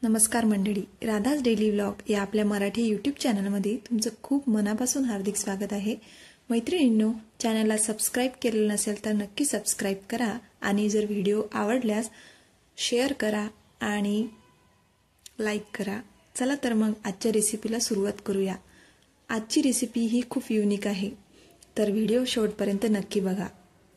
नमस्कार मंडळी, Radha's daily vlog या आपल्या मराठी यूट्यूब चॅनलमध्ये तुमचं खूप मनापासून हार्दिक स्वागत आहे। मैत्रिणींनो, चॅनलला सबस्क्राईब केलेलं नसेल तर नक्की सबस्क्राईब करा आणि जर व्हिडिओ आवडल्यास शेअर करा आणि लाईक करा। चला तर मग आजच्या रेसिपीला सुरुवात करूया। आजची रेसिपी ही खूप युनिक आहे, तर व्हिडिओ शेवटपर्यंत नक्की बघा।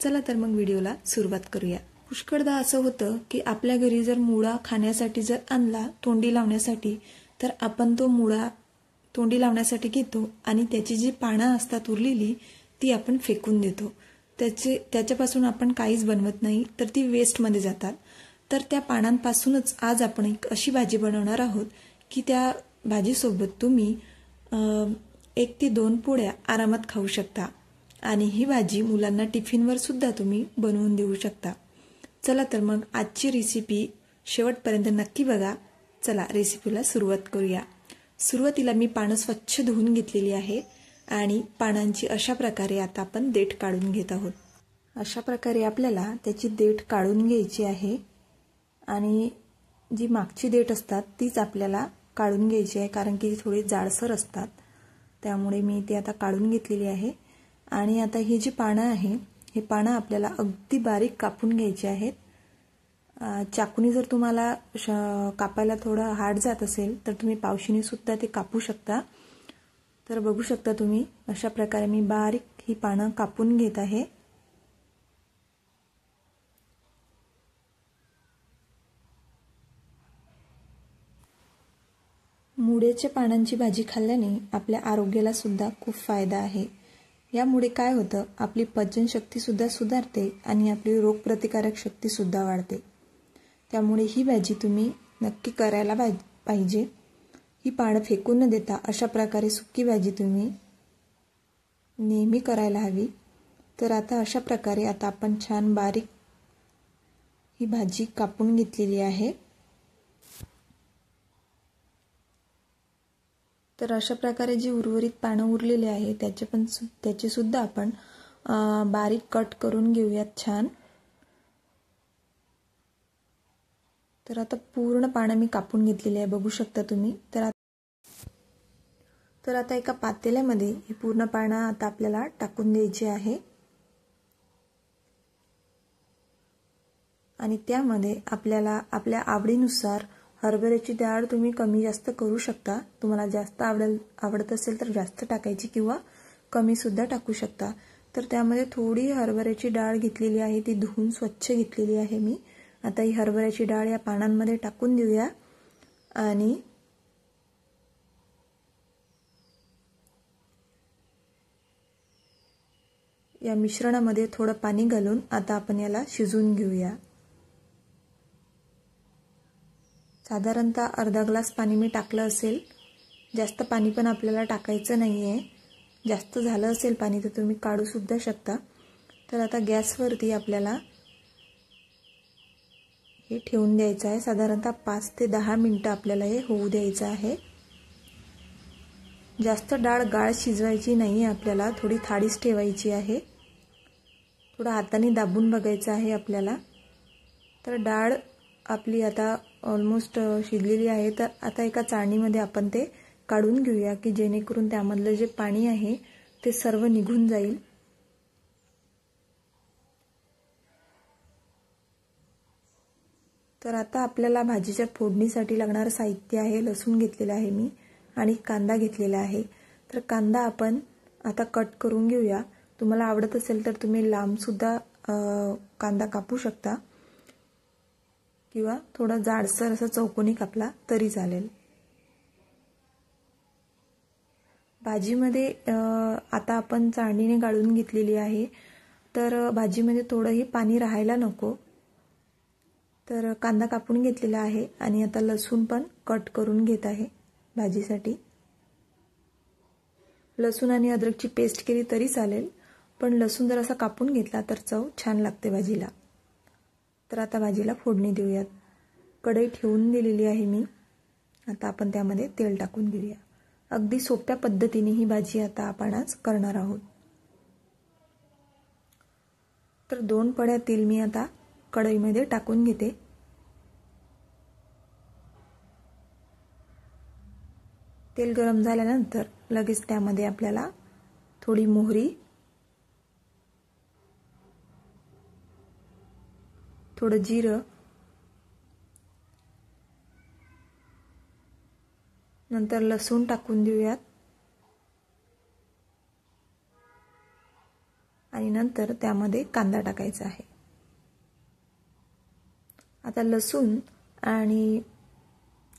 चला तर मग व्हिडिओला सुरुवात करूया। पुष्कळदा असं होतं की आपल्या घरी जर मुळा खाण्यासाठी जर आणला तोंडी लावण्यासाठी, तर आपण तो मुळा तोंडी लावण्यासाठी घेतो आणि त्याची जी पानं असतात उरलेली ती आपण फेकून देतो। त्याच्यापासून आपण काहीच बनवत नाही, तर ती वेस्टमध्ये जातात। तर त्या पानांपासूनच आज आपण एक अशी भाजी बनवणार आहोत की त्या भाजीसोबत तुम्ही 1 ते 2 पोळ्या आरामात खाऊ शकता आणि ही भाजी मुलांना टिफिनवर सुद्धा तुम्ही बनवून देऊ शकता। चला तर मग आजची रेसिपी शेवटपर्यंत नक्की बघा। चला रेसिपीला सुरुवात करूया। सुरुवातीला मी पानं स्वच्छ धुवून घेतलेली आहे आणि पानांची अशा प्रकारे आता आपण देठ काढून घेत आहोत। अशा प्रकारे आपल्याला त्याची देठ काढून घ्यायची आहे आणि जी मागची देठ असतात तीच आपल्याला काढून घ्यायची आहे, कारण की थोडी जाडसर असतात, त्यामुळे मी ती आता काढून घेतलेली आहे। आणि आता ही जी पानं आहे, हे पानं आपल्याला अगदी बारीक कापून घ्यायचे आहेत। चाकूने जर तुम्हाला कापायला थोडं हार्ड जात असेल तर तुम्ही पावशीने सुद्धा ते कापू शकता। तर बघू शकता तुम्ही, अशा प्रकारे मी बारीक ही पानं कापून घेत आहे। मुळ्याच्या पानांची भाजी खाल्ल्याने आपल्या आरोग्याला सुद्धा खूप फायदा आहे। यामुळे काय होतं, आपली पचनशक्ती सुद्धा सुधारते आणि आपली रोगप्रतिकारक शक्ती सुद्धा वाढते। त्यामुळे ही भाजी तुम्ही नक्की करायला पाहिजे। ही पानं फेकून न देता अशा प्रकारे सुकी भाजी तुम्ही नेहमी करायला हवी। तर आता अशा प्रकारे आता आपण छान बारीक ही भाजी कापून घेतलेली आहे। तर अशा प्रकारे जी उर्वरित पानं उरलेली आहे त्याचे सुद्धा आपण बारीक कट करून घेऊयात छान। तर आता पूर्ण पानं मी कापून घेतलेली आहे, बघू शकता तुम्ही। तर आता एका पातेल्यामध्ये ही पूर्ण पानं आता आपल्याला टाकून द्यायची आहे आणि त्यामध्ये आपल्याला आपल्या आवडीनुसार हरभऱ्याची डाळ तुम्ही कमी जास्त करू शकता। तुम्हाला जास्त आवडत असेल तर जास्त टाकायची किंवा कमी सुद्धा टाकू शकता। तर त्यामध्ये थोडी हरभऱ्याची डाळ घेतलेली आहे, ती धुवून स्वच्छ घेतलेली आहे मी। आता ही हरभऱ्याची डाळ या पानांमध्ये टाकून देऊया आणि या मिश्रणामध्ये थोडं पाणी घालून आता आपण याला शिजवून घेऊया। साधारणतः अर्धा ग्लास पाणी मी टाकलं असेल, जास्त पाणी पण आपल्याला टाकायचं नाहीये। जास्त झालं असेल पाणी तर तुम्ही काढू सुद्धा शकता। तर आता गॅसवरती आपल्याला हे ठेवून द्यायचं आहे। साधारणतः 5 ते 10 मिनिटं आपल्याला हे होऊ द्यायचं आहे। जास्त डाळ गाळ शिजवायची नाही, आपल्याला थोडी थाळीच ठेवायची आहे। थोडं हाताने दाबून बघायचं आहे आपल्याला। तर डाळ आपली आता ऑलमोस्ट शिजलेली आहे। तर आता एका चाळणीमध्ये आपण ते काढून घेऊया की जेणेकरून त्यामधलं जे पाणी आहे ते सर्व निघून जाईल। तर आता आपल्याला भाजीच्या फोडणीसाठी लागणारं साहित्य आहे, लसूण घेतलेला आहे मी आणि कांदा घेतलेला आहे। तर कांदा आपण आता कट करून घेऊया। तुम्हाला आवडत असेल तर तुम्ही लांब सुद्धा कांदा कापू शकता किंवा थोडा जाडसर असा चौकोनी कापला तरी चालेल। भाजीमध्ये आता आपण चाळणीने गाळून घेतलेली आहे, तर भाजीमध्ये थोडंही पाणी राहायला नको। तर कांदा कापून घेतलेला आहे आणि आता लसूण पण कट करून घेत आहे भाजीसाठी। लसूण आणि अद्रकची पेस्ट केली तरी चालेल, पण लसूण जर असा कापून घेतला तर चव छान लागते भाजीला। तर आता भाजीला फोडणी देऊयात। कढई ठेवून दिलेली आहे मी, आता आपण त्यामध्ये तेल टाकून घेऊया। अगदी सोप्या पद्धतीने ही भाजी आता आपण आज करणार आहोत। तर 2 पळ्या तेल मी आता कढईमध्ये टाकून घेते। तेल गरम झाल्यानंतर लगेच त्यामध्ये आपल्याला थोडी मोहरी, थोडं जिरं, नंतर लसूण टाकून देऊयात आणि नंतर त्यामध्ये कांदा टाकायचा आहे। आता लसूण आणि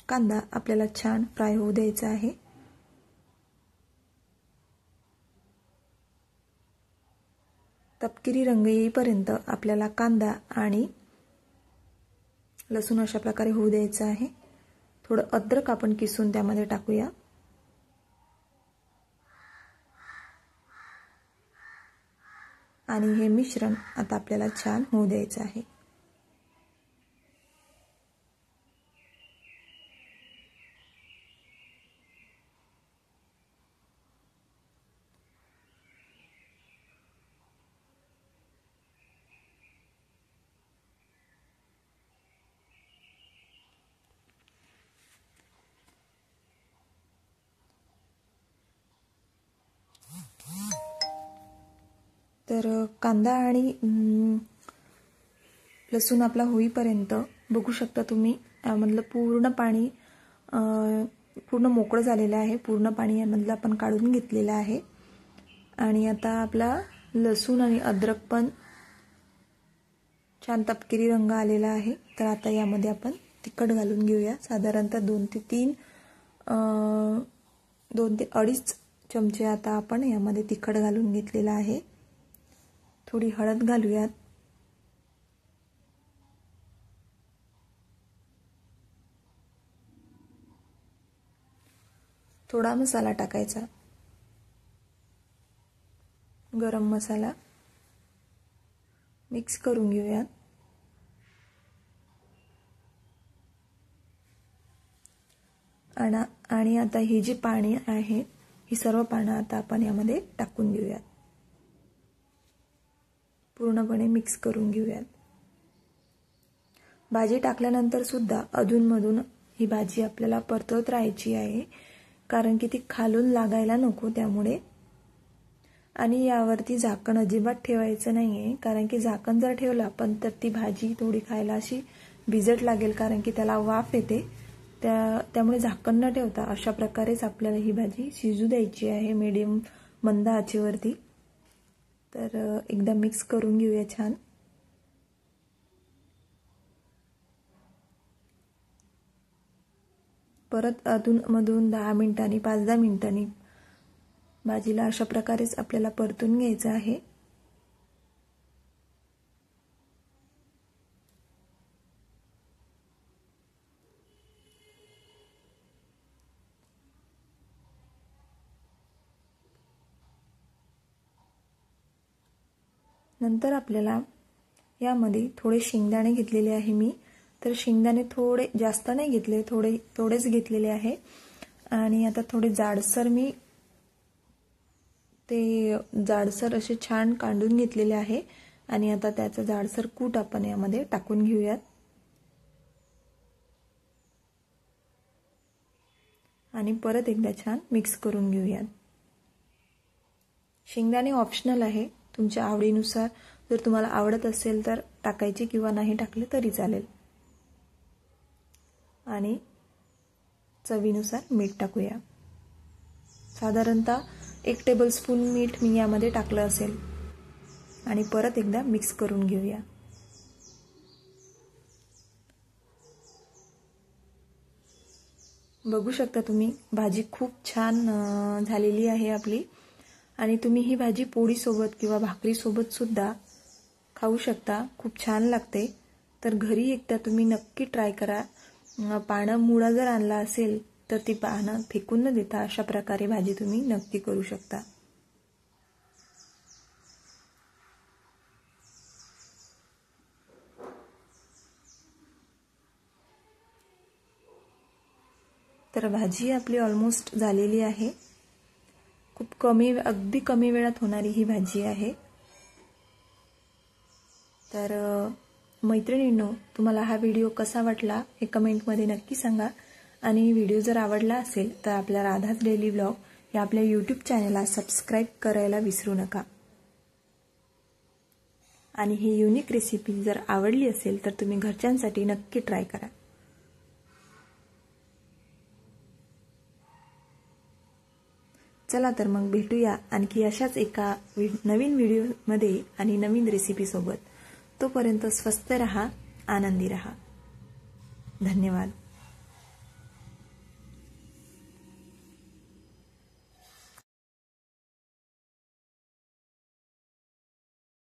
कांदा आपल्याला छान फ्राय होऊ द्यायचा आहे। तपकिरी रंग येईपर्यंत आपल्याला कांदा आणि लसूण अशा प्रकारे होऊ द्यायचा आहे। थोडं अद्रक आपण किसून त्यामध्ये टाकूया आणि हे मिश्रण आता आपल्याला छान होऊ द्यायचं आहे। तर कांदा आणि लसूण आपला होईपर्यंत बघू शकता तुम्ही यामधलं पूर्ण पाणी पूर्ण मोकळं झालेलं आहे। पूर्ण पाणी यामधलं आपण काढून घेतलेलं आहे आणि आता आपला लसूण आणि अद्रक पण छान तपकिरी रंग आलेला आहे। तर आता यामध्ये आपण तिखट घालून घेऊया। साधारणतः 2 ते 2.5 चमचे आता आपण यामध्ये तिखट घालून घेतलेला आहे। थोडी हळद घालूयात, थोडा मसाला टाकायचा, गरम मसाला मिक्स करून घेऊयात आणि आता ही जी पाणी आहे ही सर्व पाणी आता आपण यामध्ये टाकून घेऊयात, पूर्णपणे मिक्स करून घेऊयात। भाजी टाकल्यानंतर सुद्धा अधूनमधून ही भाजी आपल्याला परतवत राहायची आहे, कारण की ती खालून लागायला नको त्यामुळे। आणि यावरती झाकण अजिबात ठेवायचं नाहीये, कारण की झाकण जर ठेवलं आपण तर ती भाजी थोडी खायला अशी भिजट लागेल, कारण की त्याला वाफ येते। त्यामुळे झाकण न ठेवता अशा प्रकारेच आपल्याला ही भाजी शिजू द्यायची आहे मीडियम मंद आचेवरती। तर एकदा मिक्स करून घेऊया छान। परत अधूनमधून 10 मिनिटांनी 5-10 मिनिटांनी भाजीला अशा प्रकारेच आपल्याला परतून घ्यायचं आहे। नंतर आपल्याला यामध्ये थोडे शेंगदाणे घेतलेले आहे मी, तर शेंगदाणे थोडे जास्त नाही घेतले, थोडेच घेतलेले आहे। आणि आता थोडे जाडसर मी ते जाडसर असे छान काढून घेतलेले आहे आणि आता त्याचा जाडसर कूट आपण यामध्ये टाकून घेऊयात आणि परत एकदा छान मिक्स करून घेऊयात। शेंगदाणे ऑप्शनल आहे, तुमच्या आवडीनुसार जर तुम्हाला आवडत असेल तर टाकायची किंवा नाही टाकले तरी चालेल। आणि चवीनुसार मीठ टाकूया, साधारणतः 1 टेबलस्पून मीठ मी यामध्ये टाकलं असेल आणि परत एकदा मिक्स करून घेऊया। बघू शकता तुम्ही भाजी खूप छान झालेली आहे आपली आणि तुम्ही ही भाजी पोळी सोबत किंवा भाकरी सोबत सुद्धा खाऊ शकता, खूप छान लागते। तर घरी एकदा तुम्ही नक्की ट्राय करा। पानं मुळा जर आणला असेल तर ती पानं फेकून न देता अशा प्रकारे भाजी तुम्ही नक्की करू शकता। तर भाजी आपली ऑलमोस्ट झालेली आहे, खूप अगदी कमी वेळात होणारी ही भाजी आहे। तर मैत्रिणींनो, तुम्हाला हा व्हिडिओ कसा वाटला हे कमेंटमध्ये नक्की सांगा आणि व्हिडिओ जर आवडला असेल तर आपल्या राधाज डेली व्लॉग या आपल्या यूट्यूब चॅनलला सबस्क्राईब करायला विसरू नका। आणि ही युनिक रेसिपी जर आवडली असेल तर तुम्ही घरच्यांसाठी नक्की ट्राय करा। चला तर मग भेटूया आणखी अशाच एका नवीन व्हिडिओमध्ये आणि नवीन रेसिपी सोबत। तोपर्यंत स्वस्थ रहा, आनंदी रहा। धन्यवाद।